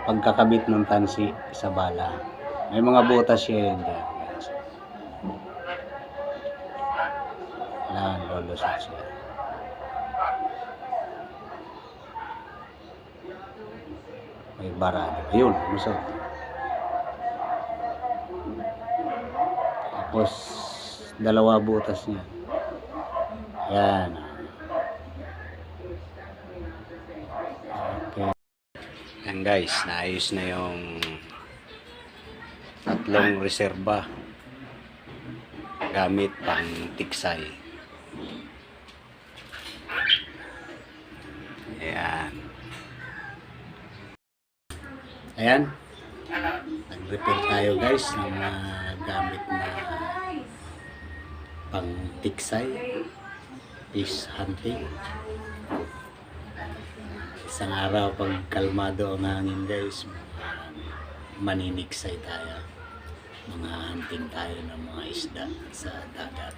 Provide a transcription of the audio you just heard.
pagkakabit ng tansi sa bala. May mga butas siya yun dyan. Kailangan lolusot siya. May barado. Ayun, lusot. Tapos, dalawa butas niya. Ayan. Okay. Yan guys, naayos na yung tatlong reserba gamit pang tiksay. Ayan. Ayan. Nag-repair tayo guys ng mga gamit na pang tiksay, fish hunting. Isang araw pag kalmado ang hangin guys, maniniksay tayo. Mga hunting tayo ng mga isda sa dagat.